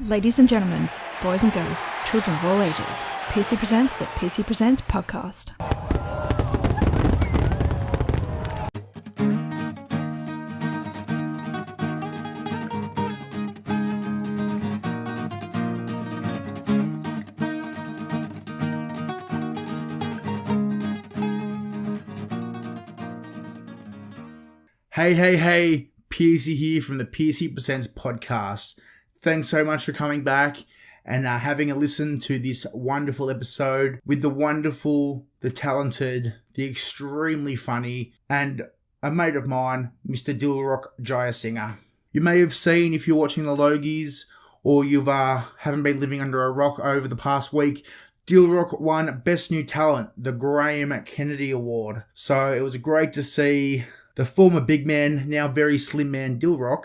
Ladies and gentlemen, boys and girls, children of all ages, Pearcey presents the Pearcey Presents podcast. Hey, Pearcey here from the Pearcey Presents podcast. Thanks so much for coming back and having a listen to this wonderful episode with the wonderful, the talented, the extremely funny, and a mate of mine, Mr. Dilruk Jayasinha. You may have seen, if you're watching the Logies or you haven't been living under a rock over the past week, Dilruk won Best New Talent, the Graham Kennedy Award. So it was great to see the former big man, now very slim man Dilruk,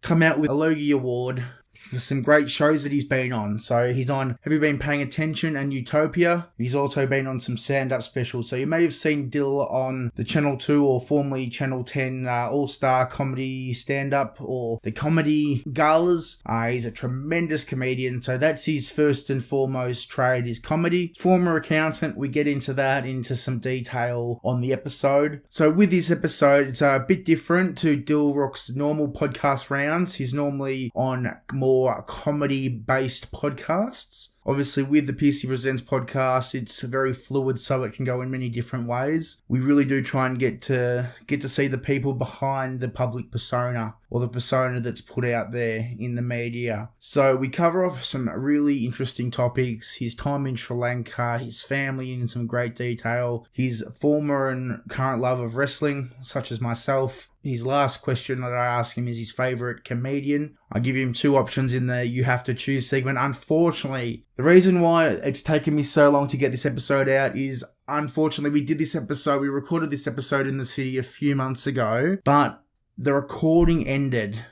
come out with a Logie Award for some great shows that he's been on. So he's on Have You Been Paying Attention and Utopia. He's also been on some stand-up specials. So you may have seen Dill on the Channel 2 or formerly Channel 10 All-Star Comedy Stand-Up or the Comedy Galas. He's a tremendous comedian. So that's his first and foremost trade is comedy. Former accountant, we get into that into some detail on the episode. So with this episode, it's a bit different to Dilruk's normal podcast rounds. He's normally on more comedy-based podcasts. Obviously, with the Pearcey Presents podcast, it's very fluid, so it can go in many different ways. We really do try and get to see the people behind the public persona, or the persona that's put out there in the media. So we cover off some really interesting topics: his time in Sri Lanka, his family in some great detail, his former and current love of wrestling, such as myself. His last question that I ask him is his favourite comedian. I give him two options in the You Have to Choose segment. Unfortunately, the reason why it's taken me so long to get this episode out is, unfortunately, we recorded this episode in the city a few months ago, but the recording ended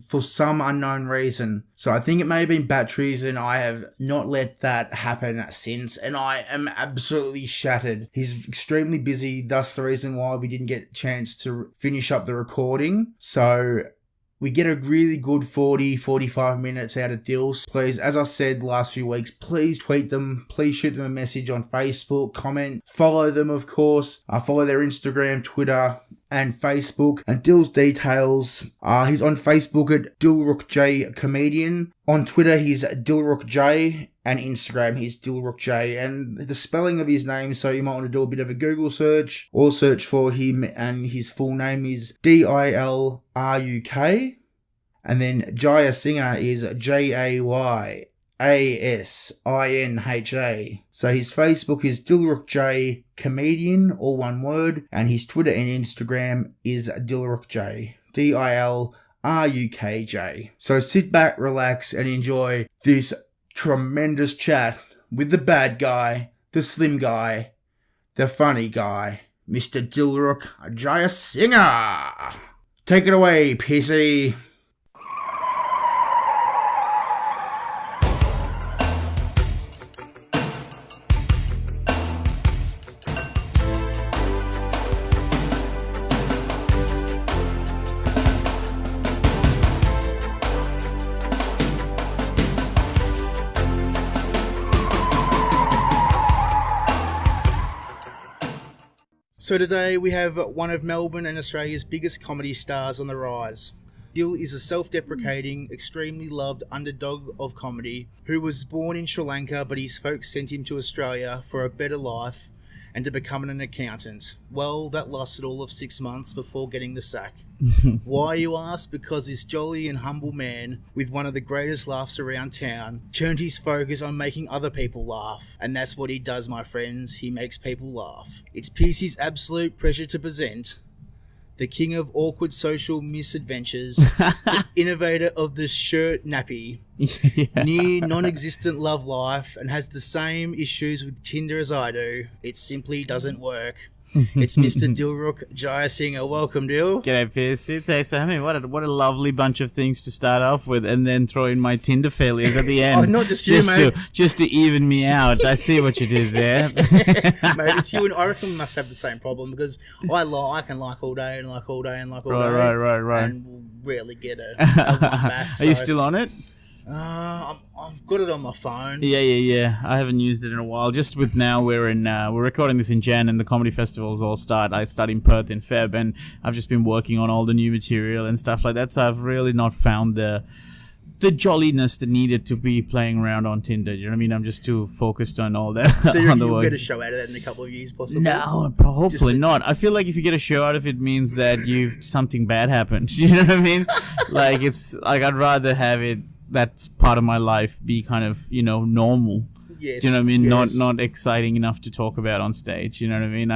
for some unknown reason. So I think it may have been batteries, and I have not let that happen since, and I am absolutely shattered. He's extremely busy, thus the reason why we didn't get a chance to finish up the recording. So we get a really good 45 minutes out of Dills. Please, as I said last few weeks, please tweet them. Please shoot them a message on Facebook, comment, follow them, of course. Follow their Instagram, Twitter, and Facebook. And Dill's details, he's on Facebook at Dilruk J Comedian. On Twitter, he's Dilruk J. And Instagram, he's Dilruk J. And the spelling of his name, so you might want to do a bit of a Google search or search for him, and his full name is Dilruk. And then Jayasinha is Jayasinha. So his Facebook is Dilruk J Comedian, all one word, and his Twitter and Instagram is Dilruk J. Dilrukj. So sit back, relax, and enjoy this tremendous chat with the bad guy, the slim guy, the funny guy, Mr. Dilruk Jayasinha. Take it away, Pearcey. So today we have one of Melbourne and Australia's biggest comedy stars on the rise. Dill is a self-deprecating, extremely loved underdog of comedy who was born in Sri Lanka, but his folks sent him to Australia for a better life and to become an accountant. Well, that lasted all of 6 months before getting the sack. Why, you ask? Because this jolly and humble man, with one of the greatest laughs around town, turned his focus on making other people laugh. And that's what he does, my friends. He makes people laugh. It's Pearcey's absolute pleasure to present the king of awkward social misadventures, the innovator of the shirt nappy, near non-existent love life, and has the same issues with Tinder as I do. It simply doesn't work. It's Mr. Dilruk Jayasinha. Welcome, Dill. G'day, Pearcey. Thanks for having me. What a lovely bunch of things to start off with, and then throw in my Tinder failures at the end. Oh, not just you, mate. Just to even me out. I see what you did there. Mate, it's you, and I reckon we must have the same problem, because I can like all day and like all day and like all day. Right. And we'll rarely get a one back. Are you still on it? I'm I've got it on my phone. Yeah. I haven't used it in a while. Just with now we're recording this in Jan and the comedy festivals all start. I start in Perth in Feb, and I've just been working on all the new material and stuff like that. So I've really not found the jolliness that needed to be playing around on Tinder. You know what I mean? I'm just too focused on all that. So you'll get a show out of that in a couple of years, possibly? No, hopefully not. I feel like if you get a show out of it, means that something bad happened. You know what I mean? Like, it's like I'd rather have it, that's part of my life, be kind of, normal. Yes. Do you know what I mean? Yes. Not exciting enough to talk about on stage. You know what I mean?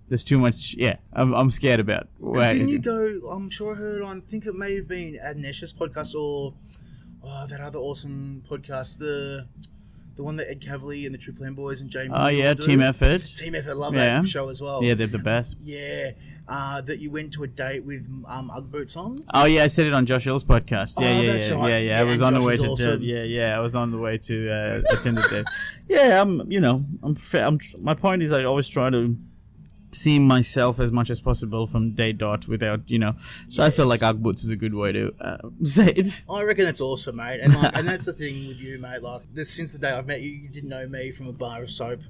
There's too much. Yeah, I'm scared about. Didn't you go? I'm sure I heard on. I think it may have been Adnesh's podcast or that other awesome podcast, the one that Ed Cavalier and the Triple M Boys and Jamie. Oh yeah, Team Effort. Team Effort, love that show as well. Yeah, they're the best. Yeah. That you went to a date with Ugg Boots on. Oh yeah, I said it on Josh Hill's podcast. That's right. Yeah. I was on the way to awesome. I was on the way to attend the date. Yeah, my point is I always try to see myself as much as possible from day dot without, so yes. I feel like Ugg Boots is a good way to say it. I reckon that's awesome, mate. And and that's the thing with you, mate. Like, since the day I've met you, you didn't know me from a bar of soap.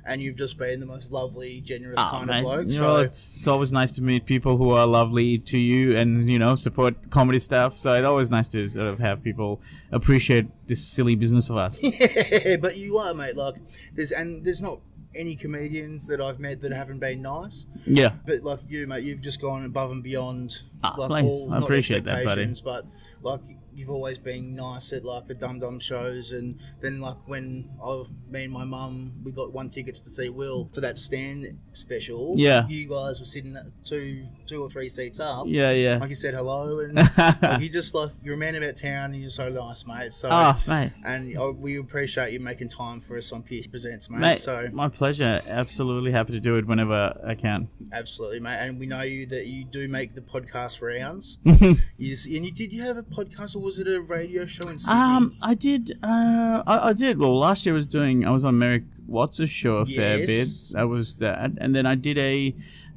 And you've just been the most lovely, generous kind of bloke. So it's always nice to meet people who are lovely to you and, support comedy stuff. So it's always nice to sort of have people appreciate this silly business of us. Yeah, but you are, mate. Like, there's not any comedians that I've met that haven't been nice. Yeah. But like you, mate, you've just gone above and beyond. Nice. I appreciate that, buddy. But like, you've always been nice at like the Dum Dum shows, and then like when me and my mum, we got 1 tickets to see Will for that Stan special. Yeah. You guys were sitting at two or three seats up. Yeah. Like, you said hello, and like, you're a man about town, and you're so nice, mate. So nice. And we appreciate you making time for us on Pearcey Presents, mate. So my pleasure. Absolutely happy to do it whenever I can. Absolutely, mate. And we know that you do make the podcast rounds. Did you have a podcast, or was it a radio show in Sydney? I did. I did. Well, last year I was on Merrick Watts' show a fair bit. That was that, and then I did a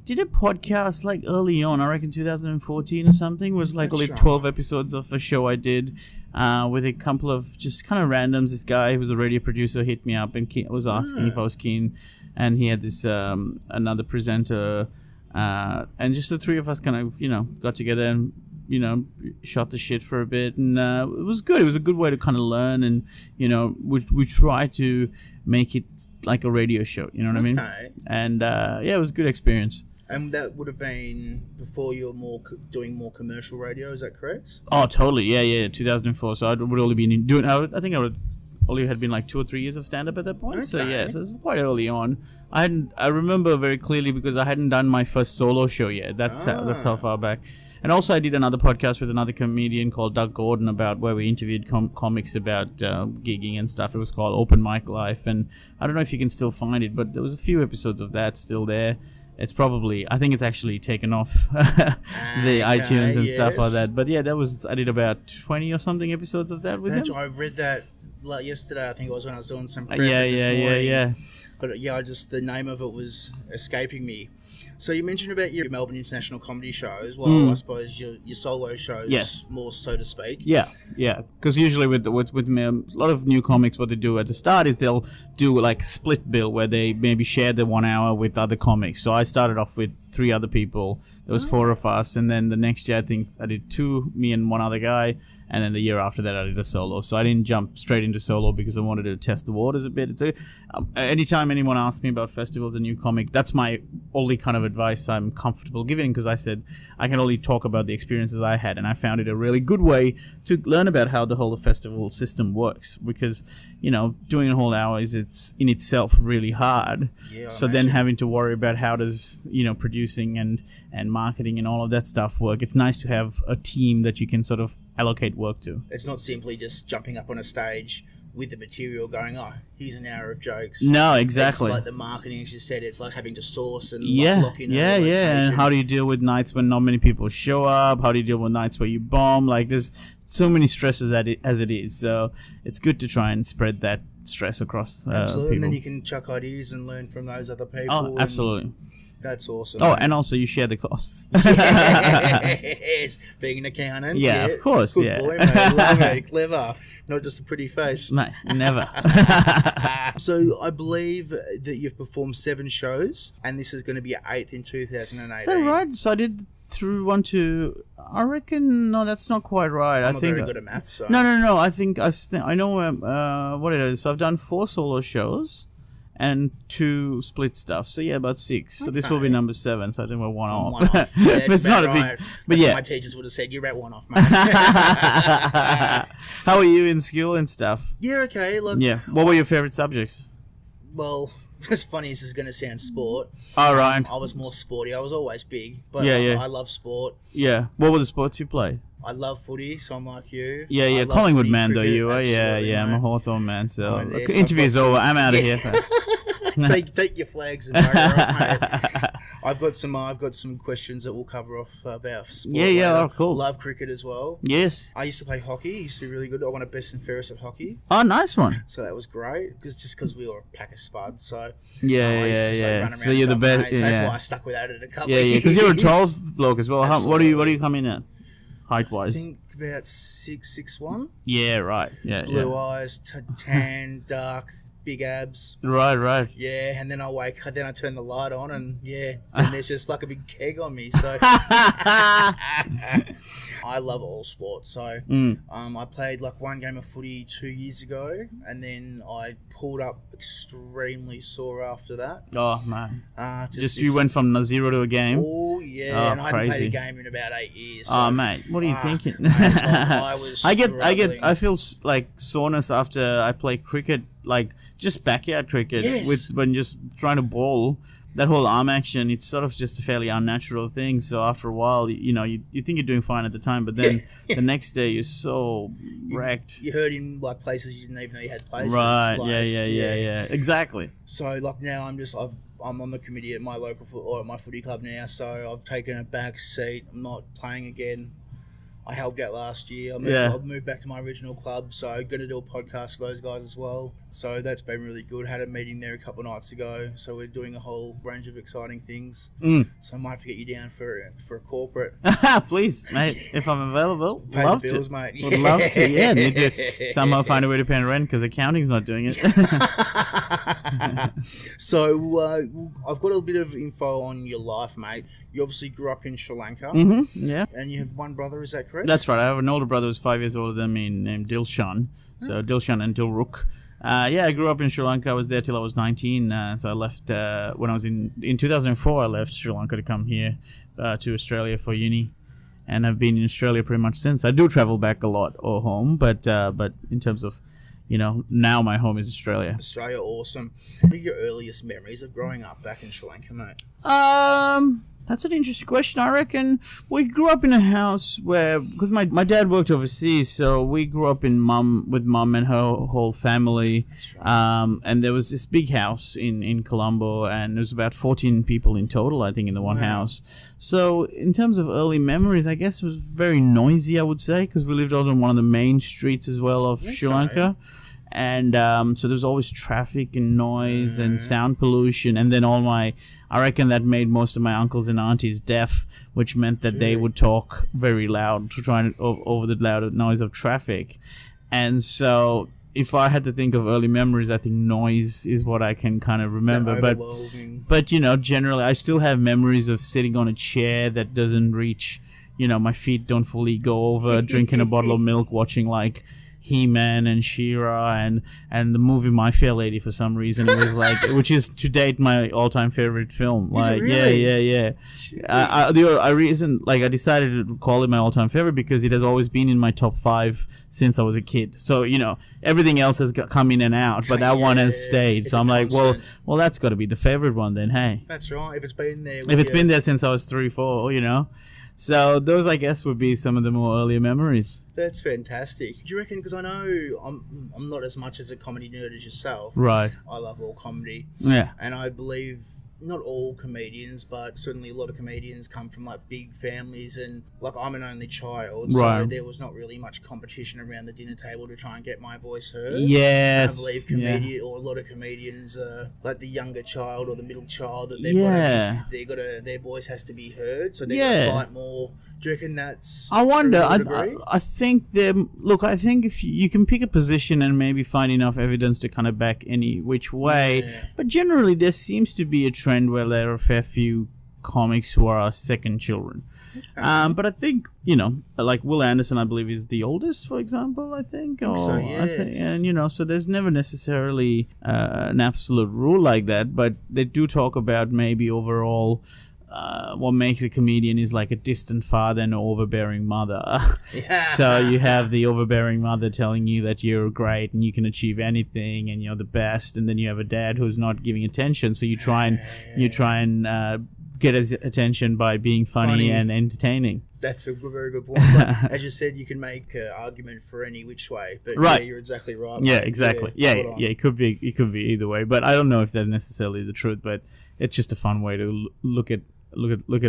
podcast like early on. I reckon 2014 or something. It was like only 12 episodes of a show I did with a couple of just kind of randoms. This guy who was a radio producer hit me up and was asking if I was keen, and he had this another presenter, and just the three of us kind of got together and shot the shit for a bit, and it was good. It was a good way to kind of learn, and we try to make it like a radio show. You know what I mean? And it was a good experience. And that would have been before you were doing more commercial radio. Is that correct? Oh, totally. Yeah. 2004. So I would only been doing. I think I would only had been like 2 or 3 years of stand up at that point. Okay. So so it was quite early on. I remember very clearly because I hadn't done my first solo show yet. That's how far back. And also I did another podcast with another comedian called Doug Gordon about where we interviewed comics about gigging and stuff. It was called Open Mic Life, and I don't know if you can still find it, but there was a few episodes of that still there. It's probably, I think it's actually taken off the iTunes and stuff like that. But yeah, I did about 20 or something episodes of that with him. I read that like yesterday, I think it was, when I was doing some prep Yeah. But the name of it was escaping me. So you mentioned about your Melbourne International Comedy shows. Well, I suppose your solo shows, more so to speak. Yeah. Because usually with me, a lot of new comics, what they do at the start is they'll do like split bill where they maybe share the 1 hour with other comics. So I started off with 3 other people. There was 4 of us, and then the next year I think I did 2, me and 1 other guy. And then the year after that, I did a solo. So I didn't jump straight into solo because I wanted to test the waters a bit. Anytime anyone asks me about festivals and new comic, that's my only kind of advice I'm comfortable giving, because I said I can only talk about the experiences I had. And I found it a really good way to learn about how the whole festival system works, because, doing a whole hour it's in itself really hard. Yeah, so then having to worry about how does, producing and marketing and all of that stuff work. It's nice to have a team that you can sort of allocate work to. It's not simply just jumping up on a stage with the material going, here's an hour of jokes. No, exactly. It's like the marketing, as you said, it's like having to source and lock in. Yeah. And how do you deal with nights when not many people show up? How do you deal with nights where you bomb? Like, there's so many stresses as it is. So it's good to try and spread that stress across absolutely. people. And then you can chuck ideas and learn from those other people. Oh, absolutely. That's awesome. Oh, and also you share the costs. Yes, being an accountant. Yeah, of course. Good yeah. boy, mate. Love it. Clever. Not just a pretty face. No, never. So I believe that you've performed 7 shows, and this is going to be your 8th in 2018. Is that right? So I did through 1, 2. I reckon no, that's not quite right. I'm I think very good at maths. So. No. I think I know what it is. So I've done 4 solo shows and 2 split stuff. So yeah, about 6. So this will be number 7. So I think we're one off. One off. Yeah, it's not right. a big, but that's yeah. what my teachers would have said. You're at one off, mate. How are you in school and stuff? Yeah, okay. Look, Yeah. What were your favorite subjects? well, as funny as this is going to sound, sport. All right. I was more sporty. I was always big, but Yeah. I love sport. Yeah. What were the sports you played? I love footy, so I'm like you. Yeah. I love Collingwood footy, man, though cricket, you are. Yeah. absolutely, I'm a mate. Hawthorn man. So Oh, yes, interview's I've got over. some- I'm out of here. take your flags and bugger off, mate. I've got some questions that we'll cover off about sport. Yeah, later. oh, cool. Love cricket as well. Yes. I used to play hockey. Used to be really good. I won a best and fairest at hockey, Oh, nice one. so that was great. Because we were a pack of spuds, so I Yeah. used to just, like, run So around you're the with my best. mates. That's why I Yeah. stuck with it a couple. Yeah. of Because you're a years. tall bloke as well. What do Absolutely. you come in at? Height I wise. think about 6'1". Yeah. Right. Yeah. Blue eyes, tan, dark, big abs. Right. Yeah, and then I turn the light on, and and there's just like a big keg on me. So I love all sports. So I played like 1 game of footy 2 years ago, and then I pulled up extremely sore after that. Oh man. Just You went from 0 to a game. Oh yeah, Oh, and I hadn't crazy. played a game in about 8 years. Oh so mate, what are you fuck, thinking? mate, I was I feel like soreness after I play cricket, like just backyard cricket, Yes. when just trying to bowl. That whole arm action, it's sort of just a fairly unnatural thing. So after a while, you think you're doing fine at the time, but then the next day you're so wrecked. You hurt in like places you didn't even know you had places. Right? Like, Yeah. Exactly. So like now I'm on the committee at my at my footy club now. So I've taken a back seat. I'm not playing again. I helped out last year. I've moved back to my original club, so I'm going to do a podcast for those guys as well. So that's been really good. Had a meeting there a couple of nights ago, so we're doing a whole range of exciting things. So I might have to get you down for a corporate. Please, mate, if I'm available, Pay love the bills, to. mate. Would love to. Yeah, need to somehow find a way to pay rent because accounting's not doing it. So I've got a bit of info on your life, mate. You obviously grew up in Sri Lanka, Yeah. and you have 1 brother. Is that correct? That's right. I have an older brother who's 5 years older than me named Dilshan. So Dilshan and Dilruk. I grew up in Sri Lanka. I was there till I was 19. So I left when I was in 2004. I left Sri Lanka to come here to Australia for uni, and I've been in Australia pretty much since. I do travel back a lot or home, but in terms of now my home is Australia. Australia, awesome. What are your earliest memories of growing up back in Sri Lanka, mate? That's an interesting question. I reckon we grew up in a house because my dad worked overseas, so we grew up with mum and her whole family. Right. And there was this big house in Colombo, and there was about 14 people in total, I think, in the one house. So in terms of early memories, I guess it was very noisy, I would say, because we lived out on one of the main streets as well of Sri Lanka. And so there's always traffic and noise and sound pollution, and then I reckon that made most of my uncles and aunties deaf, which meant that they would talk very loud to try and over the loud noise of traffic. And so if I had to think of early memories, I think noise is what I can kind of remember. But generally I still have memories of sitting on a chair that doesn't reach, my feet don't fully go over, drinking a bottle of milk, watching like He-Man and She-Ra and the movie My Fair Lady for some reason. It was like, which is to date my all-time favorite film. Like, really? I decided to call it my all-time favorite because it has always been in my top 5 since I was a kid. So everything else has come in and out, but that one has stayed. So I'm like, constant. well, that's got to be the favorite one then. Hey, That's right. If it's been there. if it's been there since I was 3, 4, So those, I guess, would be some of the more earlier memories. That's fantastic. Do you reckon? Because I know I'm not as much as a comedy nerd as yourself. Right. I love all comedy. Yeah. And I believe not all comedians, but certainly a lot of comedians come from like big families, and like I'm an only child, so Right. there was not really much competition around the dinner table to try and get my voice heard. Yes. I believe or a lot of comedians like the younger child or the middle child that their voice has to be heard, so they're gonna fight more. Do you reckon that's I wonder. true to a degree? I think I think if you can pick a position and maybe find enough evidence to kind of back any which way, but generally there seems to be a trend where there are a fair few comics who are second children. But I think, like Will Anderson, I believe, is the oldest, for example, I think. So, yes. And, so there's never necessarily an absolute rule like that, but they do talk about maybe overall what makes a comedian is like a distant father and an overbearing mother. So you have the overbearing mother telling you that you're great and you can achieve anything and you're the best, and then you have a dad who's not giving attention, so you try and get his attention by being funny and entertaining. That's a very good point. But as you said, you can make an argument for any which way. But right. Yeah, you're exactly right. Yeah, mate. exactly. Yeah, it could be either way. But I don't know if that's necessarily the truth. But it's just a fun way to look at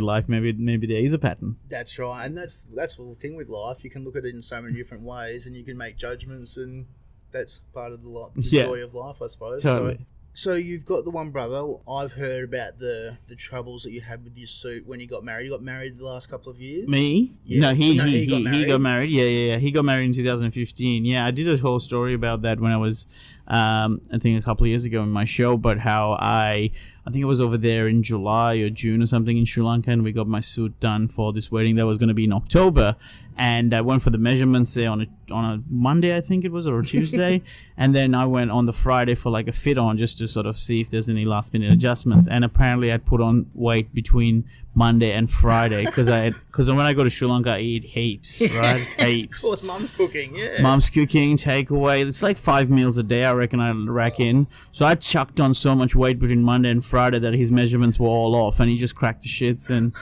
life. Maybe there is a pattern. That's right, and that's the thing with life. You can look at it in so many different ways, and you can make judgments, and that's part of the joy of life, I suppose. Totally. So you've got the one brother. I've heard about the troubles that you had with your suit when you got married. You got married the last couple of years? Me? Yeah. No, he got got married. Yeah. He got married in 2015. Yeah, I did a whole story about that when I was, I think a couple of years ago in my show, but how I think it was over there in July or June or something in Sri Lanka, and we got my suit done for this wedding that was going to be in October. And I went for the measurements there on a Monday, I think it was, or a Tuesday. And then I went on the Friday for like a fit on just to sort of see if there's any last minute adjustments. And apparently I'd put on weight between Monday and Friday because when I go to Sri Lanka I eat heaps, right? Heaps. Of course, Mum's cooking, yeah. Mum's cooking, takeaway. It's like 5 meals a day, I reckon I rack in. So I chucked on so much weight between Monday and Friday that his measurements were all off, and he just cracked the shits, and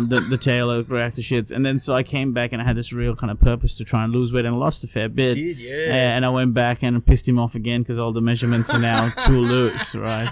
the tailor cracked the shits. And then so I came back and I had this real kind of purpose to try and lose weight, and I lost a fair bit. You did, yeah. And I went back and pissed him off again because all the measurements were now too loose, right?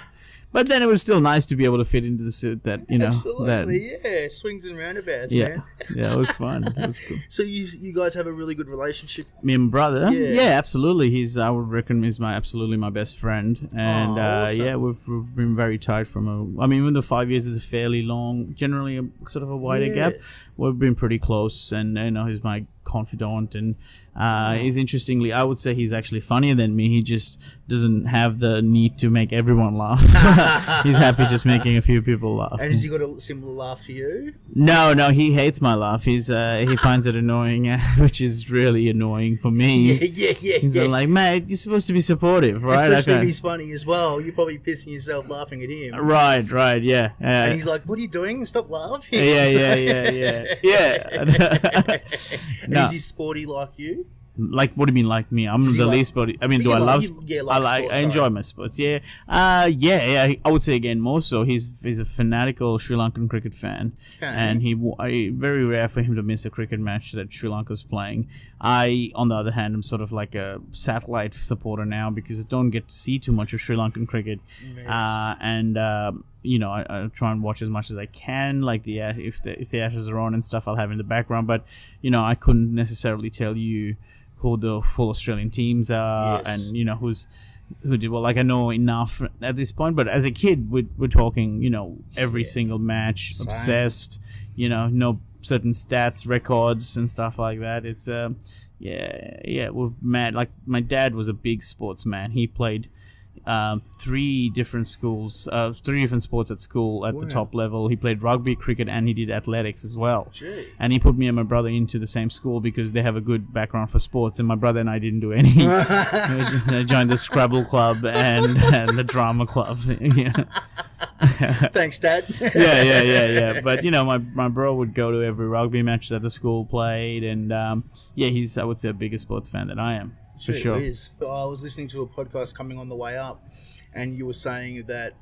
But then it was still nice to be able to fit into the suit that, Absolutely, yeah. Swings and roundabouts, yeah. man. Yeah, it was fun. It was cool. So you guys have a really good relationship? Me and my brother? Yeah. Yeah, absolutely. I would reckon he's absolutely my best friend. And awesome. yeah, we've been very tight even though 5 years is a fairly long, generally a sort of a wider gap, we've been pretty close, and he's my confidant, and he's interestingly, I would say he's actually funnier than me. He just doesn't have the need to make everyone laugh. He's happy just making a few people laugh. And has he got a similar laugh to you? No, he hates my laugh. He finds it annoying, which is really annoying for me. Yeah. He's like, mate, you're supposed to be supportive, right? Especially if he's funny as well. You're probably pissing yourself laughing at him. Right, yeah. And he's like, what are you doing? Stop laughing. Yeah. And is he sporty like you? Like, what do you mean, like me? I'm the least sporty. I mean, do I love? I enjoy my sports. Yeah. I would say again more so. He's a fanatical Sri Lankan cricket fan, and very rare for him to miss a cricket match that Sri Lanka's playing. I, on the other hand, am sort of like a satellite supporter now because I don't get to see too much of Sri Lankan cricket, I try and watch as much as I can. Like if the Ashes are on and stuff, I'll have in the background. But I couldn't necessarily tell you who the full Australian teams are, and who did well. Like I know enough at this point, but as a kid, we're talking every single match, Same. Obsessed. No certain stats, records, and stuff like that. It's we're mad. Like my dad was a big sportsman. He played 3 different sports at school at the top level. He played rugby, cricket, and he did athletics as well. Gee. And he put me and my brother into the same school because they have a good background for sports, and my brother and I didn't do any. I joined the Scrabble club and the drama club. Thanks, Dad. Yeah. But my bro would go to every rugby match that the school played, and he's, I would say, a bigger sports fan than I am. For sure. It is. I was listening to a podcast coming on the way up, and you were saying that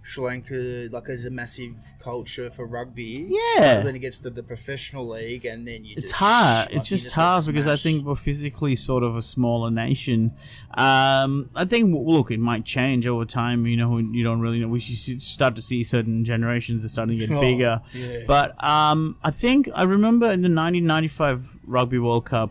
Sri Lanka, like, there's a massive culture for rugby. Yeah. Then it gets to the professional league, and then it's hard. It's just hard because I think we're physically sort of a smaller nation. I think, look, it might change over time. You know, you don't really know. We should start to see certain generations are starting to get bigger. Yeah. But I think I remember in the 1995 Rugby World Cup,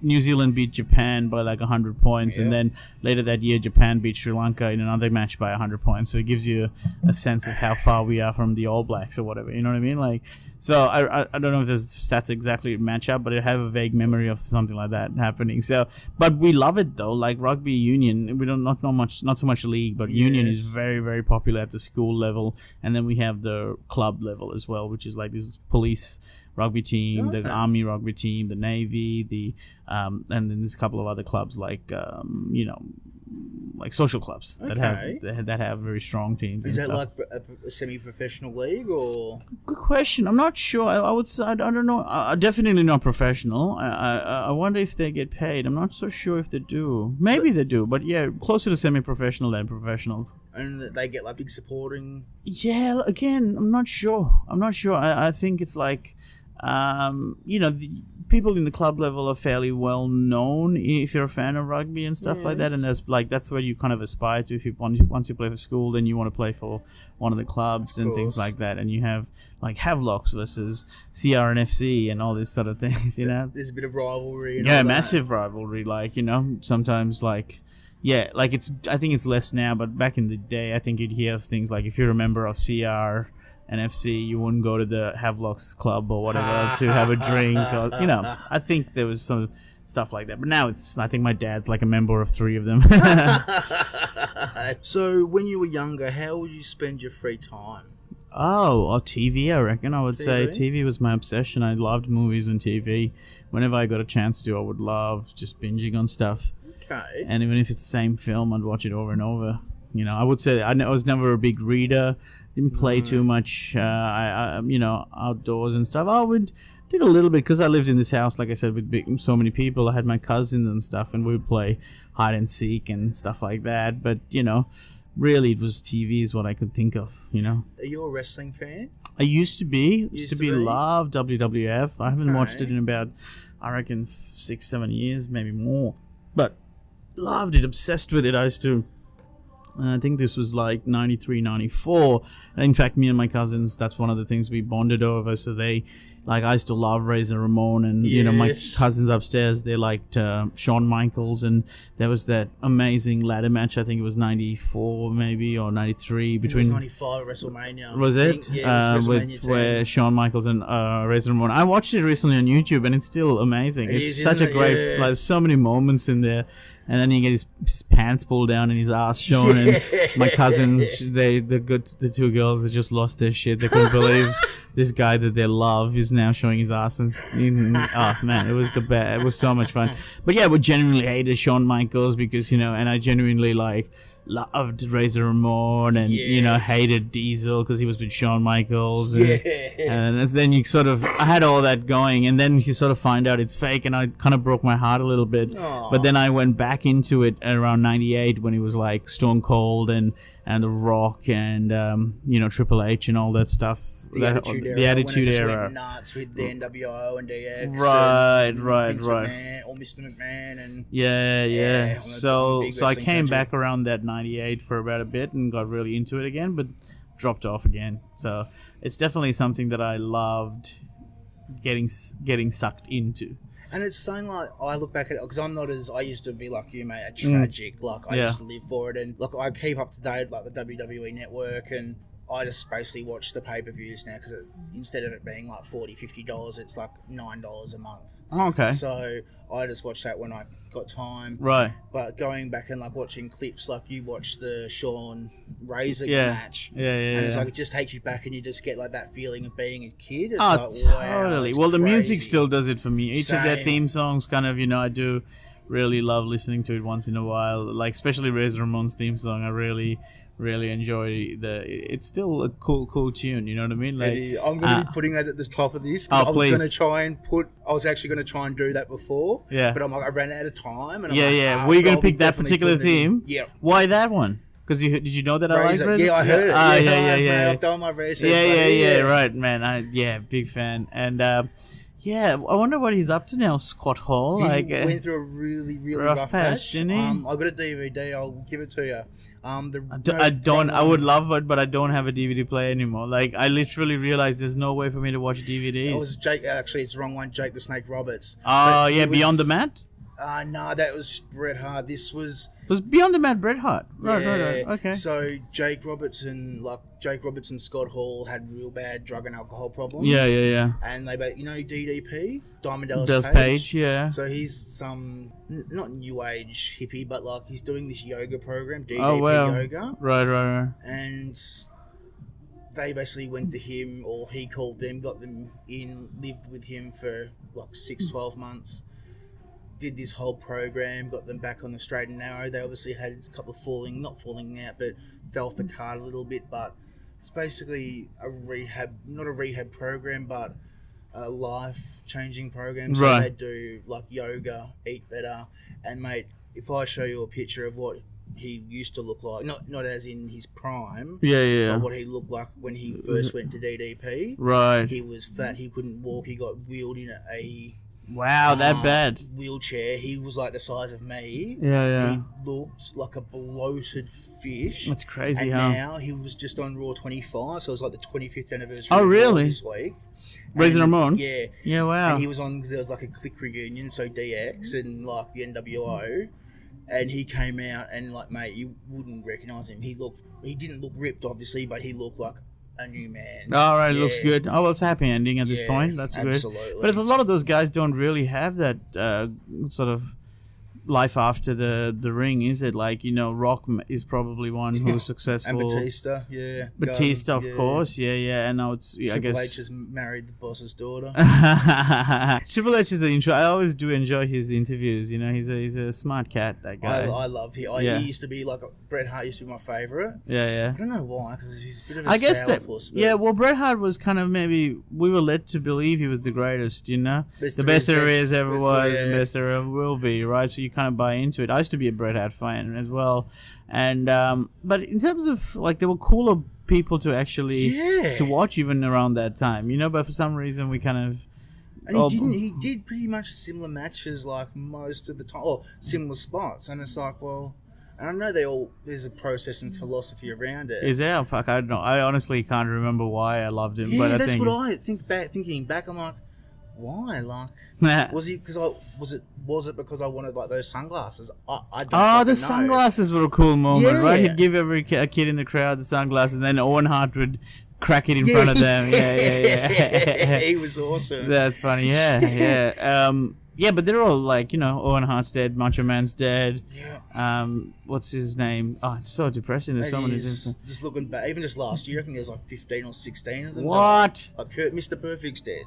New Zealand beat Japan by like 100 points, and then later that year Japan beat Sri Lanka in another match by 100 points. So it gives you a sense of how far we are from the All Blacks or whatever. You know what I mean? Like, so I don't know if those stats exactly match up, but I have a vague memory of something like that happening. So, but we love it though. Like rugby union, we don't not so much league, but union is very, very popular at the school level, and then we have the club level as well, which is like this police rugby team, the army rugby team, the navy, and then there's a couple of other clubs like like social clubs that have very strong teams. Is that like a semi-professional league or? Good question. I'm not sure. I would say I don't know. Definitely not professional. I wonder if they get paid. I'm not so sure if they do. Maybe they do, but yeah, closer to semi-professional than professional. And they get like big supporting. Yeah. Again, I'm not sure. I think it's like, the people in the club level are fairly well known if you're a fan of rugby and stuff like that, and that's where you kind of aspire to. If you once you play for school, then you want to play for one of the clubs and things like that, and you have like Havelocks versus CRNFC and all these sort of things. There's a bit of rivalry. Massive rivalry. Like sometimes like. Yeah, like I think it's less now, but back in the day, I think you'd hear things like if you're a member of CR and FC, you wouldn't go to the Havelocks club or whatever to have a drink. Or, I think there was some stuff like that. But now I think my dad's like a member of 3 of them. So when you were younger, how would you spend your free time? Oh, TV, I reckon. I would say TV was my obsession. I loved movies and TV. Whenever I got a chance to, I would love just binging on stuff. Okay. And even if it's the same film, I'd watch it over and over. I would say I was never a big reader. Didn't play too much, outdoors and stuff. I did a little bit because I lived in this house, like I said, with so many people. I had my cousins and stuff, and we would play hide and seek and stuff like that. But really, it was TV is what I could think of. Are you a wrestling fan? I used to be. Loved WWF. I haven't watched it in about, I reckon, 6-7 years, maybe more. But loved it, obsessed with it. I used to. I think this was like 93, 94. And in fact, me and my cousins, that's one of the things we bonded over. So I used to love Razor Ramon, and my cousins upstairs, they liked Shawn Michaels, and there was that amazing ladder match. I think it was 94 maybe, or 93 between. It was 95 WrestleMania. Was it? Yeah, it was WrestleMania where Shawn Michaels and Razor Ramon. I watched it recently on YouTube, and it's still amazing. It's such a great. Like, so many moments in there. And then he gets his pants pulled down and his ass shown. And my cousins, the 2 girls, they just lost their shit. They couldn't believe this guy that they love is now showing his ass. And oh man, it was the best. It was so much fun. But yeah, we genuinely hated Shawn Michaels because and I genuinely loved Razor Ramon, and hated Diesel because he was with Shawn Michaels. And then I had all that going, and then you sort of find out it's fake, and I kind of broke my heart a little bit. Aww. But then I went back into it around 98 when he was like Stone Cold and The Rock and Triple H and all that stuff. The Attitude Era. Went nuts with the NWO and DX. Right. McMahon, or Mr. McMahon and yeah. So I came back around that 98 for about a bit and got really into it again, but dropped off again. So it's definitely something that I loved getting sucked into. And it's something like, I look back at it, because I used to be like you, mate, tragic. I used to live for it, and I keep up to date, like the WWE Network, and I just basically watch the pay-per-views now, because instead of it being like $40, $50, it's like $9 a month. Oh, okay. So I just watch that when I got time. Right. But going back and watching clips, like you watched the Shawn Razor match. Yeah. And it's it just takes you back, and you just get that feeling of being a kid. It's totally. Wow, well, the music still does it for me. Each of their theme songs kind of, I do really love listening to it once in a while. Especially Razor Ramon's theme song, I really enjoy it's still a cool tune, you know what I mean? I'm going to be putting that at the top of this. I was actually going to try and do that before. Yeah. But I ran out of time. And Were you going to pick that particular theme? Yeah. Why that one? Because did you know that I like Razor? Yeah, I heard it. Yeah. I've done my research. Yeah, right, man. Big fan. And I wonder what he's up to now, Scott Hall. He went through a really, really rough patch. Didn't he? I got a DVD. I'll give it to you. I would love it, but I don't have a DVD player anymore. Like, I literally realized there's no way for me to watch DVDs. It was Jake. Actually, it's the wrong one. Jake the Snake Roberts. Oh, yeah, Beyond the Mat? No, that was Bret Hart. This was... It was Beyond the Mat, Bret Hart. Right. Okay. So Jake Roberts and Scott Hall had real bad drug and alcohol problems. Yeah. And they, DDP, Diamond Dallas Page, yeah. So he's some not new age hippie, but like he's doing this yoga program, DDP yoga. Right. And they basically went to him, or he called them, got them in, lived with him for like 6-12 months. Did this whole program, got them back on the straight and narrow. They obviously had a couple of not falling out, but fell off the cart a little bit. But it's basically not a rehab program, but a life-changing program. So they do like yoga, eat better. And mate, if I show you a picture of what he used to look like, not as in his prime, but what he looked like when he first went to DDP. Right. He was fat, he couldn't walk, he got wheeled in a... Wow, that bad. Wheelchair. He was like the size of me. Yeah. He looked like a bloated fish. That's crazy, and now he was just on Raw 25, so it was like the 25th anniversary. Oh, really? This week. Razor Ramon? Yeah. Yeah, wow. And he was on, because there was like a Click reunion, so DX and like the NWO. And he came out and like, mate, you wouldn't recognise him. He didn't look ripped, obviously, but he looked like a new man. All right, looks good. Oh, well, it's a happy ending at this point. That's absolutely. Good. But a lot of those guys don't really have that sort of life after the ring, is it? Like, Rock is probably one who's successful. And Batista, Batista, of course. Yeah. And now it's, I guess... Triple H has married the boss's daughter. Triple H is an intro. I always do enjoy his interviews. He's a smart cat, that guy. I love him. He used to be like... Bret Hart used to be my favourite. Yeah. I don't know why, because he's a bit of a sourpuss. Yeah, well, Bret Hart was kind of maybe... We were led to believe he was the greatest, the best there is, ever was, and best there ever will be, right? So you kind of buy into it. I used to be a Bret Hart fan as well. And but in terms of, like, there were cooler people to actually... to watch even around that time, but for some reason we kind of... And he did pretty much similar matches, like, most of the time. Or similar spots. And it's like, well... And I know there's a process and philosophy around it. Is there? Fuck, I don't know. I honestly can't remember why I loved him. Yeah, but that's what I think back. Thinking back, I'm like, why? Like, was it because I wanted like those sunglasses? I don't know. The sunglasses were a cool moment, right? He'd give every kid in the crowd the sunglasses, and then Owen Hart would crack it in front of them. Yeah. He was awesome. That's funny. Yeah. Yeah, but they're all like, Owen Hart's dead, Macho Man's dead. Yeah. What's his name? Oh, it's so depressing. There's so many. Just looking back, even just last year, I think there was like 15 or 16 of them. What? Like Mr. Perfect's dead.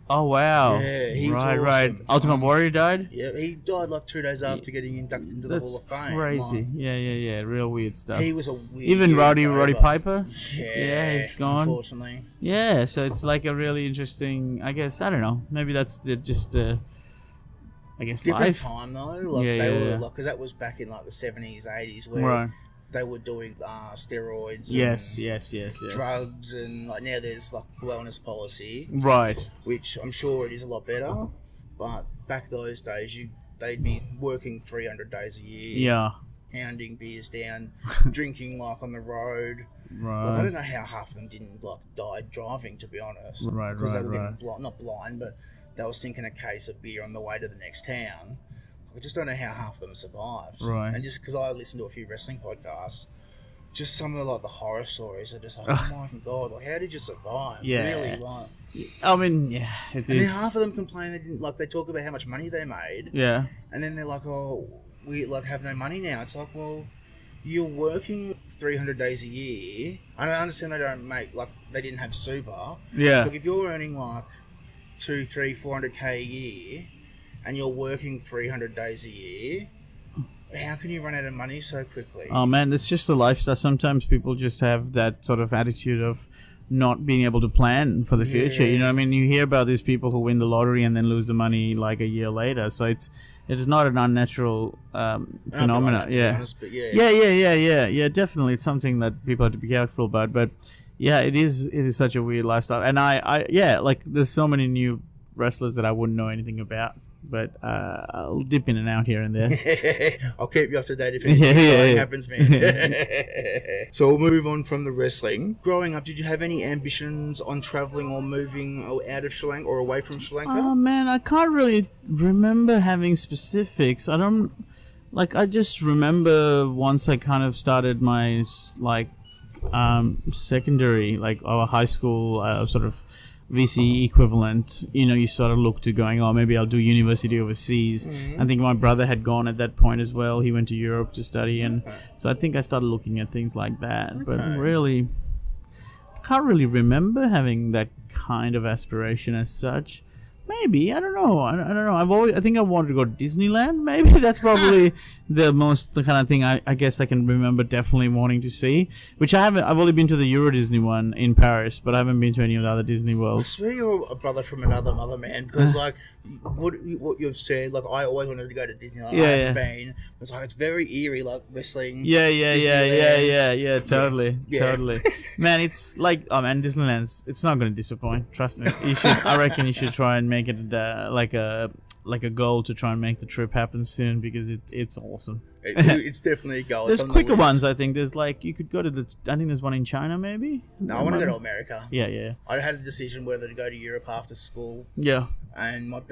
Oh, wow. Yeah, he's awesome. Right. Ultimate Warrior died? Yeah, he died like 2 days after getting inducted into the Hall of Fame. That's crazy. Yeah. Real weird stuff. He was a weird... Even Roddy Piper? Yeah, he's gone. Unfortunately. Yeah, so it's like a really interesting, I guess, I don't know. Maybe that's I guess different life. Time though, like they were like, because that was back in like the 70s, 80s, where they were doing steroids. Yes. Drugs, and like now there's like wellness policy, right? Which I'm sure it is a lot better, but back those days, they'd be working 300 days a year, pounding beers down, drinking like on the road. Right. Like, I don't know how half of them didn't like die driving, to be honest. Right. Because they were getting not blind, but they were sinking a case of beer on the way to the next town. I just don't know how half of them survived. Right. And just because I listened to a few wrestling podcasts, just some of the horror stories are just like, oh my god, like how did you survive? Yeah. Really, like. I mean, yeah, it is. And then half of them complain they didn't, like, they talk about how much money they made. Yeah. And then they're like, oh, we like have no money now. It's like, well, you're working 300 days a year. I don't understand they don't make, like, they didn't have super. Yeah. Like if you're earning like 200, 300, 400k a year, and you're working 300 days a year, How can you run out of money so quickly? Oh man, it's just the lifestyle. Sometimes people just have that sort of attitude of not being able to plan for the future. You know what I mean? You hear about these people who win the lottery and then lose the money like a year later. So it's not an unnatural phenomenon. Yeah. Honest, but yeah. Yeah, definitely. It's something that people have to be careful about. But yeah, it is such a weird lifestyle. And I like there's so many new wrestlers that I wouldn't know anything about. But I'll dip in and out here and there. I'll keep you up to date if anything happens, man. So we'll move on from the wrestling. Growing up, did you have any ambitions on travelling or moving out of Sri Lanka or away from Sri Lanka? Oh man, I can't really remember having specifics. I just remember once I kind of started my secondary, or high school sort of VC equivalent, you sort of look to going, oh, maybe I'll do university overseas. I think my brother had gone at that point as well. He went to Europe to study, and so I think I started looking at things like that. But really, I can't really remember having that kind of aspiration as such. Maybe, I don't know. I don't know. I think I wanted to go to Disneyland. Maybe that's probably the kind of thing I guess I can remember definitely wanting to see. Which I haven't. I've only been to the Euro Disney one in Paris, but I haven't been to any of the other Disney worlds. I swear you're a brother from another mother, man. Because what you've said, I always wanted to go to Disneyland. I haven't been. It's very eerie, wrestling. Yeah. Totally. Man, it's Disneyland's. It's not going to disappoint. Trust me. I reckon you should try and make it like a goal to try and make the trip happen soon, because it's awesome. It's definitely a goal. There's quicker ones, I think. There's you could go to I think there's one in China, maybe. No, I want to go to America. Yeah. I had a decision whether to go to Europe after school. Yeah. And one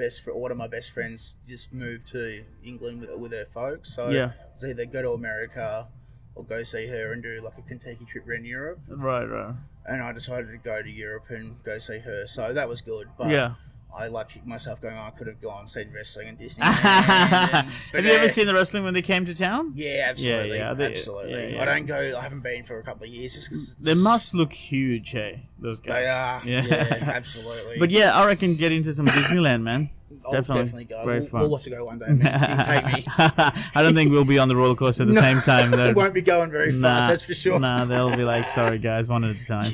of my best friends just moved to England with her folks. So it's either go to America or go see her and do a Kentucky trip around Europe. Right. And I decided to go to Europe and go see her. So that was good. But I kicked myself going, I could have gone and seen wrestling and Disney. Have you ever seen the wrestling when they came to town? Yeah, absolutely. Absolutely. Yeah. I haven't been for a couple of years just because they must look huge, hey, those guys. They are. Yeah, absolutely. But yeah, I reckon get into some Disneyland, man. I'll definitely go. Great fun. We'll have to go one day, man. You can take me. I don't think we'll be on the roller coaster at the same time. We won't be going very fast, that's for sure. They'll be like, sorry guys, one at a time.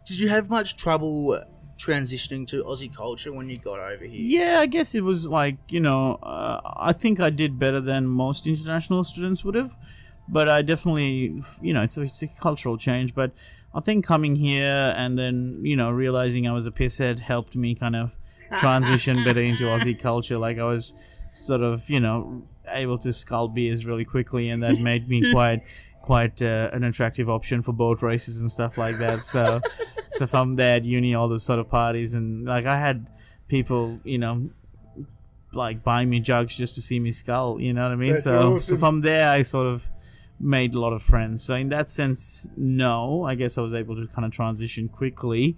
Did you have much trouble transitioning to Aussie culture when you got over here? Yeah, I guess it was I think I did better than most international students would have, but I definitely, it's a cultural change, but I think coming here and then, realizing I was a pisshead helped me kind of transition better into Aussie culture. I was sort of, able to scull beers really quickly, and that made me quite an attractive option for boat races and stuff like that. So from there at uni, all those sort of parties, and I had people, buying me jugs just to see me scull, you know what I mean? That's so awesome. from there, I sort of made a lot of friends. So in that sense, no, I guess I was able to kind of transition quickly.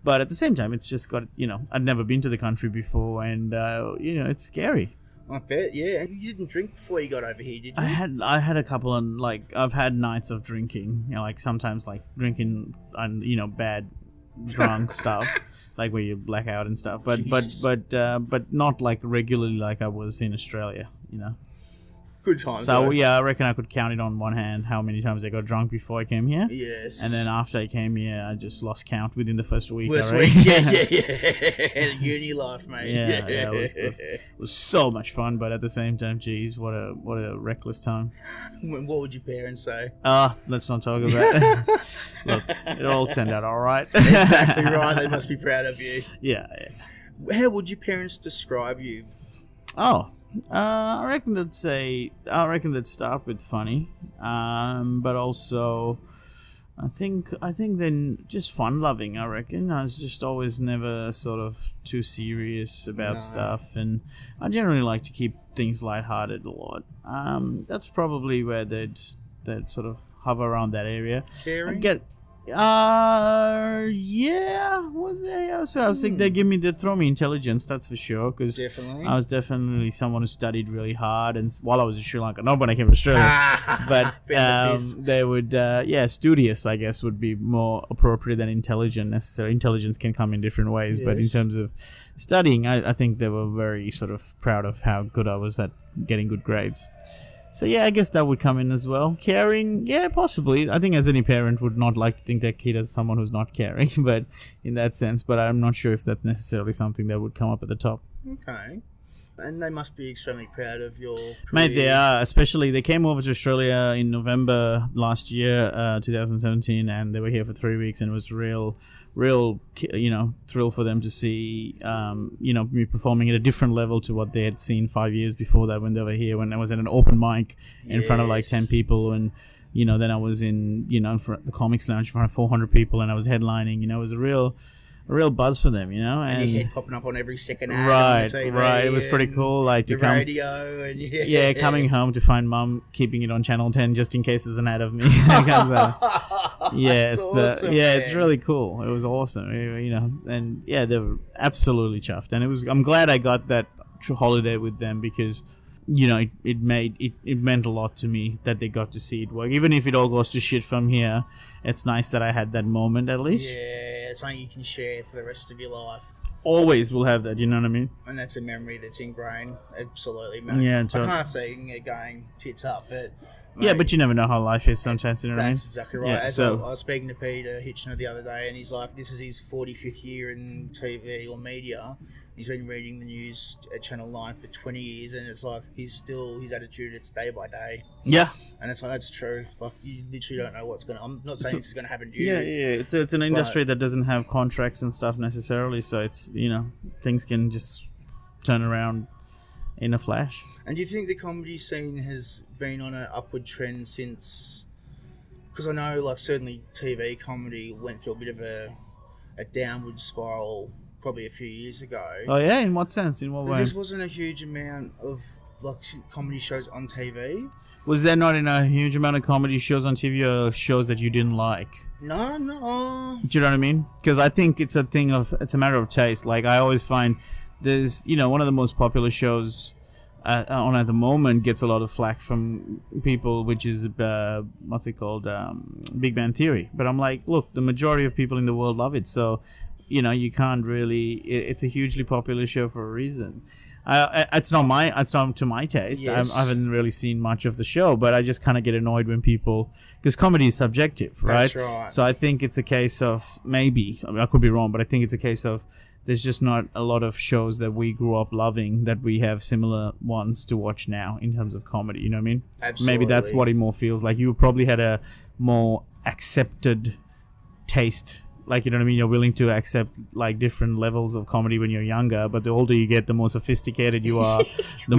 But at the same time, it's just got, I'd never been to the country before, and, it's scary. I bet, yeah. And you didn't drink before you got over here, did you? I had a couple of, I've had nights of drinking, sometimes, drinking and, bad drunk stuff, where you black out and stuff. But not, regularly like I was in Australia, Good times. So, I reckon I could count it on one hand how many times I got drunk before I came here. Yes. And then after I came here, I just lost count within the first week. Yeah. Uni life, mate. Yeah, it was so much fun, but at the same time, geez, what a reckless time. What would your parents say? Let's not talk about it. Look, it all turned out all right. Exactly right. They must be proud of you. Yeah. How would your parents describe you? I reckon they'd start with funny, but also I think they're just fun loving. I reckon I was just always never sort of too serious about stuff, and I generally like to keep things lighthearted a lot. That's probably where they'd sort of hover around that area. Caring? Yeah. Was they? I was thinking they'd throw me intelligence. That's for sure. Because Definitely. I was definitely someone who studied really hard, and while I was in Sri Lanka, not when I came to Australia, but they would. Studious, I guess, would be more appropriate than intelligent. Necessarily, intelligence can come in different ways, but in terms of studying, I think they were very sort of proud of how good I was at getting good grades. So yeah, I guess that would come in as well. Caring, yeah, possibly. I think as any parent would not like to think their kid as someone who's not caring, but in that sense. But I'm not sure if that's necessarily something that would come up at the top. Okay. And they must be extremely proud of your career. Mate, they are. Especially, they came over to Australia in November last year, 2017, and they were here for 3 weeks, and it was real, thrill for them to see, me performing at a different level to what they had seen 5 years before that when they were here, when I was at an open mic in front of like 10 people, and, then I was in front of the Comics Lounge in front of 400 people, and I was headlining, it was a real buzz for them, and your head popping up on every second ad right, on the TV, right. It was pretty cool, like to the come radio and coming home to find mum keeping it on Channel 10 just in case there's an ad of me. Yes, awesome, it's really cool. It was awesome, and they were absolutely chuffed, and I'm glad I got that holiday with them because. It meant a lot to me that they got to see it work. Even if it all goes to shit from here, it's nice that I had that moment at least. Yeah, it's something you can share for the rest of your life. Always will have that, you know what I mean? And that's a memory that's ingrained. Absolutely, mate. Yeah, I can't see it going tits up, but... Mate, yeah, but you never know how life is sometimes, you know what I mean? That's exactly right. Yeah, I was speaking to Peter Hitchener the other day, and he's like, this is his 45th year in TV or media. He's been reading the news at Channel 9 for 20 years, and it's like his attitude, it's day by day. Yeah. And it's like, that's true. Like, you literally don't know what's going to... I'm not saying this is going to happen to you. Yeah. It's an industry that doesn't have contracts and stuff necessarily, so it's, things can just turn around in a flash. And do you think the comedy scene has been on an upward trend since... Because I know, like, certainly TV comedy went through a bit of a downward spiral probably a few years ago. Oh, yeah? In what sense? In what way? There just wasn't a huge amount of, like, comedy shows on TV. Was there not a huge amount of comedy shows on TV or shows that you didn't like? No. Do you know what I mean? Because I think it's a matter of taste. Like, I always find there's, one of the most popular shows... on at the moment gets a lot of flack from people, which is what's it called, Big Bang Theory. But I'm like, look, the majority of people in the world love it, so you can't really. It's a hugely popular show for a reason. It's not to my taste. Yes. I haven't really seen much of the show, but I just kind of get annoyed when people, because comedy is subjective, right? That's right. So I think it's a case of I could be wrong, but I think it's a case of. There's just not a lot of shows that we grew up loving that we have similar ones to watch now in terms of comedy, you know what I mean? Absolutely. Maybe that's what it more feels like. You probably had a more accepted taste. Like, you know what I mean? You're willing to accept, like, different levels of comedy when you're younger, but the older you get, the more sophisticated you are. The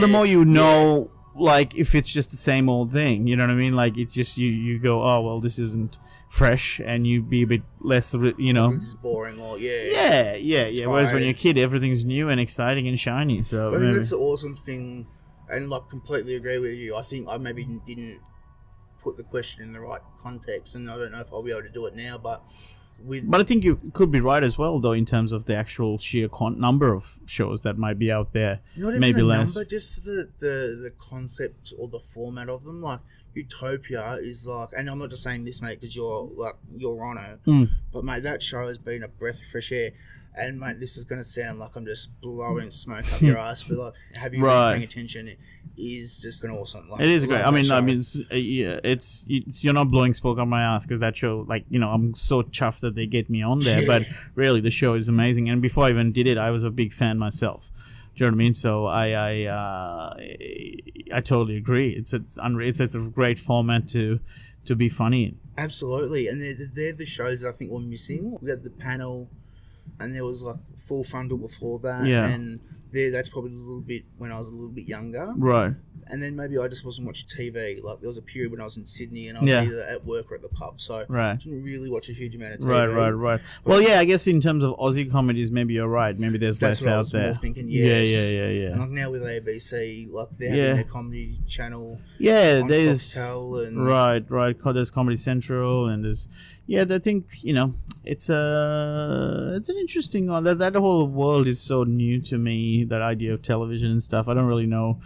more you know, like, if it's just the same old thing, you know what I mean? Like, it's just, you go, oh, well, this isn't fresh, and you be a bit less, This is boring, or yeah. Whereas when you're a kid, everything's new and exciting and shiny. So I think that's the awesome thing, and like completely agree with you. I think I maybe didn't put the question in the right context, and I don't know if I'll be able to do it now. But I think you could be right as well, though, in terms of the actual sheer number of shows that might be out there. Not even maybe the less. number, just the concept or the format of them, like. Utopia is like, and I'm not just saying this, mate, because you're on it, but mate, that show has been a breath of fresh air. And mate, this is going to sound like I'm just blowing smoke up your ass, but like, have you been paying attention? It is just an awesome. Like, it is great. I mean, it's you're not blowing smoke on my ass because that show, like, I'm so chuffed that they get me on there. But really, the show is amazing. And before I even did it, I was a big fan myself. Do you know what I mean? So I totally agree. It's a great format to be funny in. Absolutely, and they're the shows that I think we're missing. We had the panel, and there was like Full Frontal before that, and that's probably a little bit when I was a little bit younger. Right. And then maybe I just wasn't watching TV. Like, there was a period when I was in Sydney and I was either at work or at the pub, so I didn't really watch a huge amount of TV. Right. Well, yeah, I guess in terms of Aussie comedies, maybe you're right. Maybe there's less out there. That's what I was more thinking, yes. Yeah. And like now with ABC, like they're having their comedy channel on there's... Foxtel and... Right. There's Comedy Central and there's... Yeah, I think, it's an interesting one. That whole world is so new to me, that idea of television and stuff. I don't really know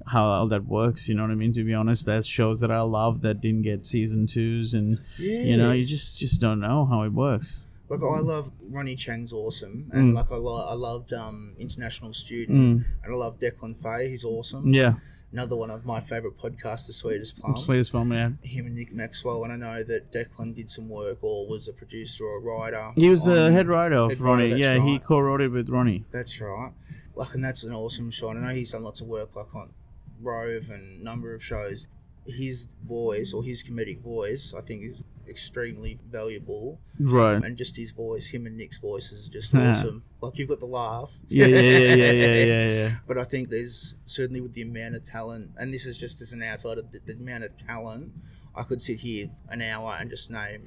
how that works, you know what I mean? To be honest, there's shows that I love that didn't get season 2s, and you just don't know how it works. Like, I love Ronnie Chang's awesome, and like I loved International Student, and I love Declan Fay. He's awesome. Yeah. Another one of my favourite podcasts, The Sweetest Plum. Sweetest Plum, yeah. Him and Nick Maxwell, and I know that Declan did some work or was a producer or a writer. He was the head writer of Ronnie. Yeah, he co-wrote it with Ronnie. That's right. Like, and that's an awesome show. And I know he's done lots of work, like on Rove and a number of shows. His voice, or his comedic voice, I think is extremely valuable. Right. And just his voice, him and Nick's voice is just awesome. Like, you've got the laugh. Yeah. But I think there's certainly with the amount of talent, and this is just as an outsider, the amount of talent, I could sit here an hour and just name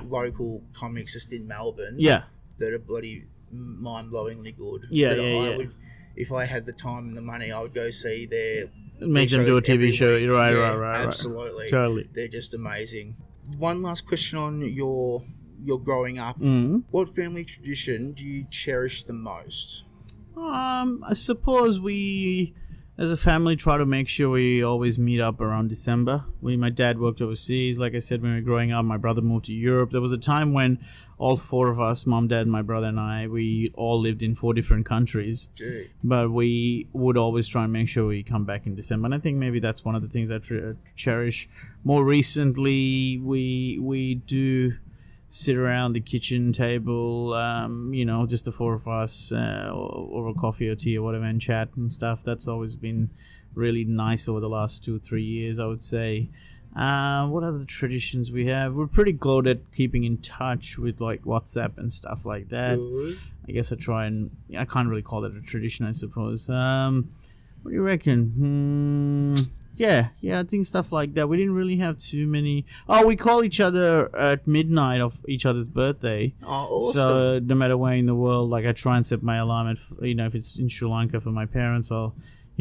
local comics just in Melbourne that are bloody mind-blowingly good. I would, if I had the time and the money, I would go see their... Make them do a TV show. Right. Absolutely. Totally. They're just amazing. One last question on your growing up. What family tradition do you cherish the most? I suppose we, as a family, try to make sure we always meet up around December. My dad worked overseas. Like I said, when we were growing up, my brother moved to Europe. There was a time when all 4 of us, mom, dad, my brother and I, we all lived in 4 different countries. Gee. But we would always try and make sure we come back in December. And I think maybe that's one of the things I cherish. More recently, we do sit around the kitchen table, just the 4 of us over coffee or tea or whatever, and chat and stuff. That's always been really nice over the last 2-3 years, I would say. What other traditions we have? We're pretty good at keeping in touch with like WhatsApp and stuff like that. Good. I guess I can't really call it a tradition, I suppose. What do you reckon? Yeah, I think stuff like that. We didn't really have too many. Oh, we call each other at midnight of each other's birthday. Oh, awesome. So no matter where in the world, like I try and set my alarm at, if it's in Sri Lanka for my parents,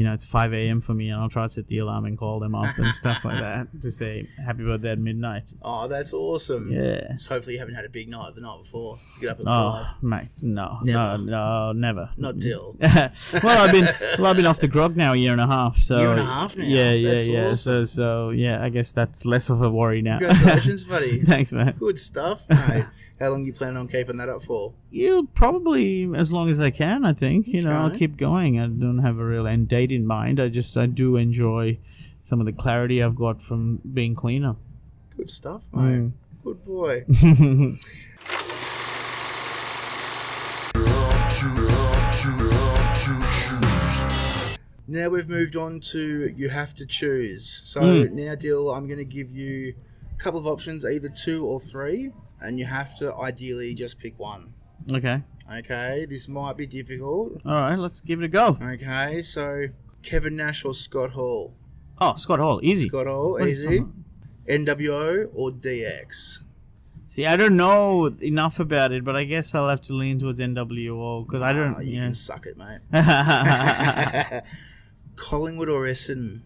it's 5 a.m. for me, and I'll try to set the alarm and call them up and stuff like that to say happy birthday at midnight. Oh, that's awesome. Yeah. So hopefully you haven't had a big night the night before to get up at 5. Oh, mate, no, never. Not till. Well, I've been off the grog now a year and a half. So year and a half now? Yeah. Awesome. So I guess that's less of a worry now. Congratulations, buddy. Thanks, man. Good stuff, mate. How long are you planning on keeping that up for? Probably as long as I can, I think. I'll keep going. I don't have a real end date in mind. I do enjoy some of the clarity I've got from being cleaner. Good stuff, mate. Good boy. Now we've moved on to you have to choose. So now, Dill, I'm going to give you a couple of options, either 2 or 3. And you have to ideally just pick one. Okay, this might be difficult. All right, let's give it a go. Okay, so Kevin Nash or Scott Hall? Oh, Scott Hall, easy. Scott Hall, easy. NWO or DX? See, I don't know enough about it, but I guess I'll have to lean towards NWO because I don't... You can suck it, mate. Collingwood or Essendon?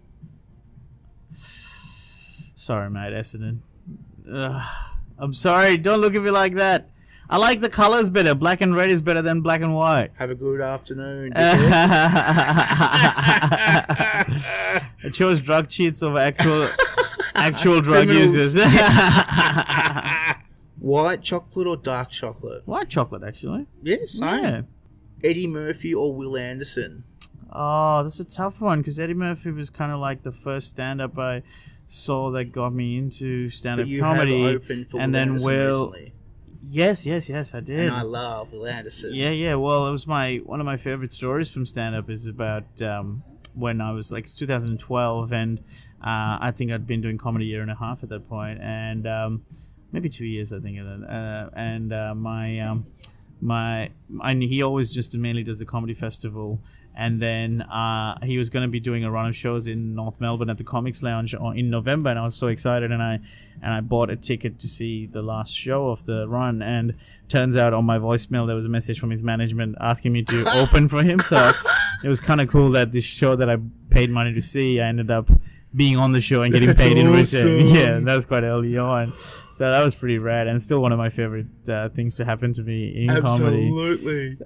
Sorry, mate, Essendon. I'm sorry, don't look at me like that. I like the colours better. Black and red is better than black and white. Have a good afternoon. I chose drug cheats over actual drug users. White chocolate or dark chocolate? White chocolate, actually. Yeah, same. Yeah. Eddie Murphy or Will Anderson? Oh, that's a tough one because Eddie Murphy was kind of like the first stand-up I saw that got me into stand-up comedy. Have opened for Will Anderson recently. Yes, I did. And I love Will Anderson. Yeah. Well, it was one of my favorite stories from stand-up is about when I was it's 2012, and I think I'd been doing comedy a year and a half at that point, and maybe 2 years, I think. And he always just mainly does the comedy festival, And then he was going to be doing a run of shows in North Melbourne at the Comics Lounge in November, and I was so excited, and I bought a ticket to see the last show of the run. And turns out on my voicemail there was a message from his management asking me to open for him. So it was kind of cool that this show that I paid money to see, I ended up being on the show and getting paid in return. Yeah, that was quite early on. So that was pretty rad, and still one of my favorite things to happen to me in comedy. Absolutely.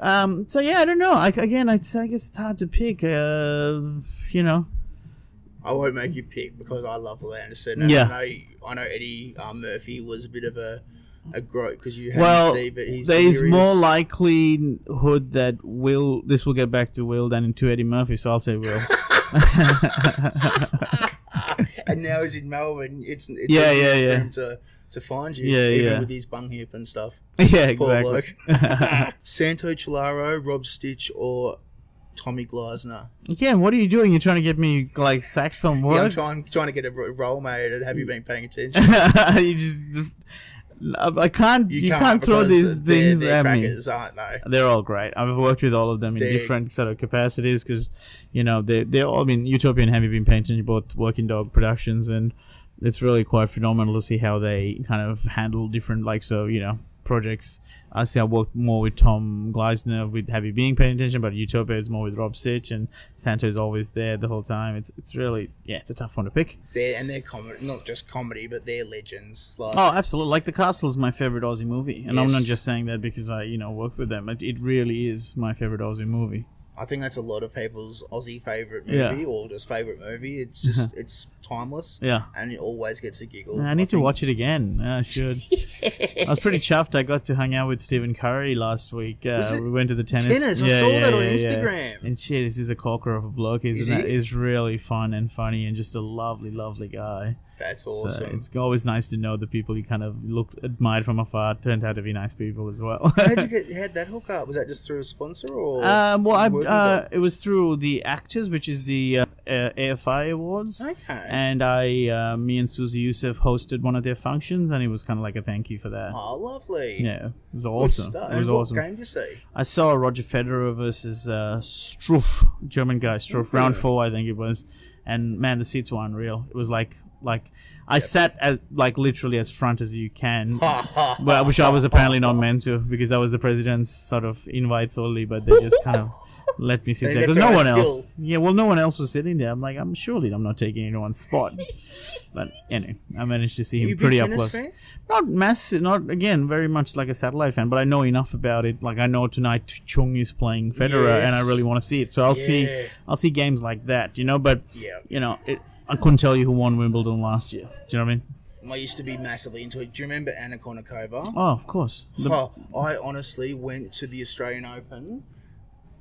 So yeah, I don't know. I guess it's hard to pick. You know, I won't make you pick because I love Will Anderson. And Yeah. I know Eddie Murphy was a bit of a growth because you had Steve, but he's there's here more is- likelihood that this will get back to Will than into Eddie Murphy. So I'll say Will. And now he's in Melbourne. It's Yeah, easy yeah, for yeah. him to find you, Yeah, even yeah. with his bung hip and stuff. Yeah, Poor exactly. bloke. Santo Chilaro, Rob Stitch, or Tommy Gleisner. Again, what are you doing? You're trying to get me like sacked from Yeah, I'm work? trying to get a role made. And have you been paying attention? You just. I can't. You can't throw because these things they're at me. crackers, aren't they? They're all great. I've worked with all of them in different sort of capacities because, you know, they're all. I mean, Utopia and Have You Been Paying Attention, both Working Dog Productions, and it's really quite phenomenal to see how they kind of handle different, like, so, you know, projects. I see I worked more with Tom Gleisner with Have You Been Paying Attention, but Utopia is more with Rob Stitch, and Santo is always there the whole time. It's really, yeah, it's a tough one to pick. They're comedy, not just comedy, but they're legends. Like, Oh, absolutely. Like The Castle is my favorite Aussie movie, and I'm Yes. not just saying that because I, you know, work with them. It really is my favorite Aussie movie. I think that's a lot of people's Aussie favourite Yeah. movie or just favourite movie. It's just it's timeless. Yeah. And it always gets a giggle. I need to watch it again. I should. I was pretty chuffed. I got to hang out with Stephen Curry last week. it We went to the tennis. tennis? I saw that on Instagram. And shit, this is a corker of a bloke. Is he? He's really fun and funny and just a lovely, lovely guy. That's awesome. So it's always nice to know the people you kind of admired from afar turned out to be nice people as well. How'd that hook up? Was that just through a sponsor or? It was through the Actors, which is the AFI Awards. Okay. And me and Susie Youssef hosted one of their functions, and it was kind of like a thank you for that. Oh, lovely. Yeah, it was Good awesome. stuff. It was And awesome. What game did you see? I saw Roger Federer versus Struff, German guy, Struff, round 4, I think it was. And man, the seats were unreal. It was like I sat as like literally as front as you can, but which I was apparently not meant to because that was the president's sort of invites only. But they just kind of let me sit there because that's no all one right, else. Yeah, well, no one else was sitting there. I'm like, I'm not taking anyone's spot. But anyway, I managed to see him You a big pretty up tennis close. fan? Not massive, not again very much like a satellite fan, but I know enough about it. Like I know tonight Chung is playing Federer, Yes. and I really want to see it. So I'll see games like that, you know. But Yeah. you know, I couldn't tell you who won Wimbledon last year. Do you know what I mean? I used to be massively into it. Do you remember Anna Kournikova? Oh, of course. I honestly went to the Australian Open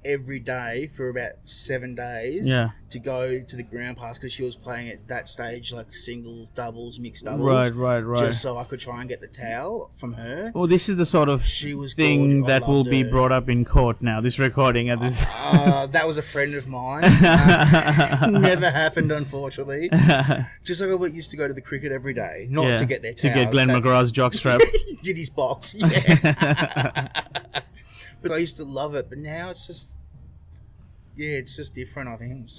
every day for about 7 days to go to the ground pass because she was playing at that stage like singles, doubles, mixed doubles. Right. Just so I could try and get the towel from her. Well, this is the sort of She was thing gorgeous. I that will loved be her. brought up in court now. This recording at this. That was a friend of mine. Never happened, unfortunately. Just like I used to go to the cricket every day, not to get their towels. To get Glenn McGrath's jockstrap. Get his box, yeah. But I used to love it, but now it's just, it's just different, I think.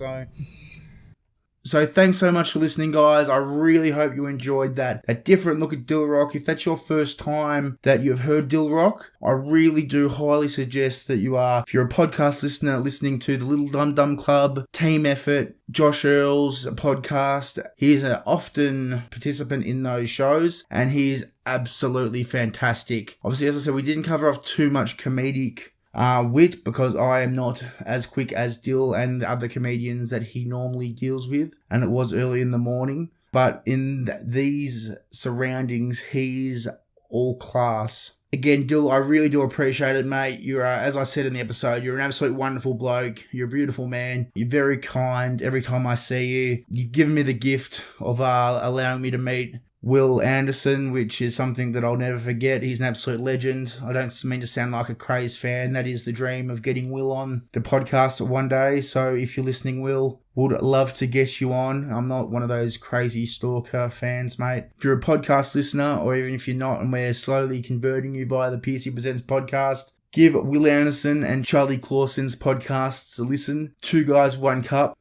So thanks so much for listening, guys. I really hope you enjoyed that different look at Dilruk. If that's your first time that you've heard Dilruk, I really do highly suggest that you are, if you're a podcast listener, listening to the Little Dum Dum Club, Team Effort, Josh Earl's podcast. He's an often participant in those shows, and he is absolutely fantastic. Obviously, as I said, we didn't cover off too much comedic wit because I am not as quick as Dill and the other comedians that he normally deals with, and it was early in the morning. But in these surroundings, he's all class. Again, Dill, I really do appreciate it, mate. You're, as I said in the episode, you're an absolute wonderful bloke. You're a beautiful man. You're very kind. Every time I see you, you've given me the gift of allowing me to meet Will Anderson, which is something that I'll never forget. He's an absolute legend. I don't mean to sound like a crazed fan. That is the dream of getting Will on the podcast one day. So if you're listening, Will, would love to get you on. I'm not one of those crazy stalker fans, mate. If you're a podcast listener, or even if you're not, and we're slowly converting you via the Pearcey Presents podcast, Give Will Anderson and Charlie Clausen's podcasts a listen. Two Guys, One Cup.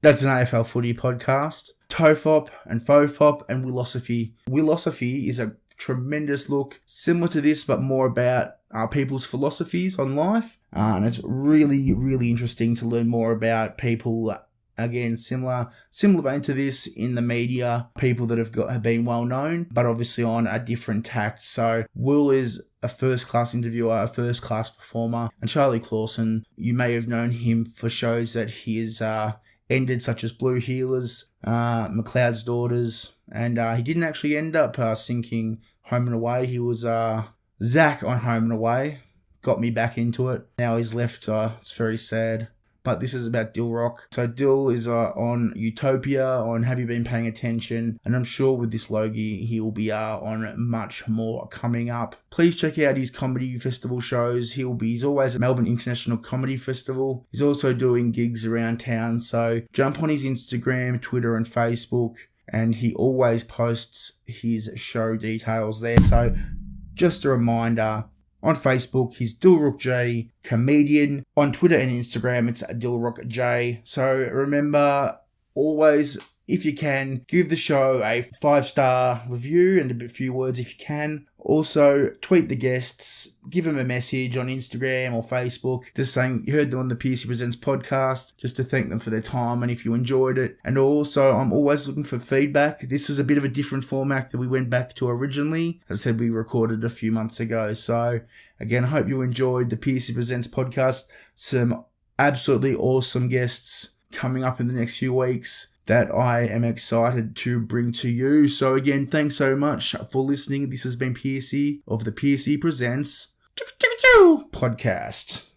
That's an AFL footy podcast. Tofop and Fofop and Willosophy. Willosophy is a tremendous look, similar to this, but more about people's philosophies on life. And it's really, really interesting to learn more about people, again, similar vein to this in the media, people that have been well known, but obviously on a different tact. So Will is a first-class interviewer, a first-class performer, and Charlie Clausen, you may have known him for shows that he has ended, such as Blue Healers, McLeod's Daughters, and he didn't actually end up sinking Home and Away. He was Zach on Home and Away, got me back into it. Now he's left, it's very sad. But this is about Dilruk. So Dil is on Utopia, on Have You Been Paying Attention? And I'm sure with this Logie, he will be on much more coming up. Please check out his comedy festival shows. He's always at Melbourne International Comedy Festival. He's also doing gigs around town. So jump on his Instagram, Twitter and Facebook. And he always posts his show details there. So just a reminder, on Facebook, he's Dilruk J Comedian. On Twitter and Instagram, it's Dilruk J. So remember, always, if you can, give the show a 5-star review and a few words if you can. Also, tweet the guests, give them a message on Instagram or Facebook, just saying you heard them on the Pearcey Presents podcast, just to thank them for their time and if you enjoyed it. And also, I'm always looking for feedback. This was a bit of a different format that we went back to originally. As I said, we recorded a few months ago. So, again, I hope you enjoyed the Pearcey Presents podcast. Some absolutely awesome guests coming up in the next few weeks that I am excited to bring to you. So again, thanks so much for listening. This has been Pearcey of the Pearcey Presents podcast.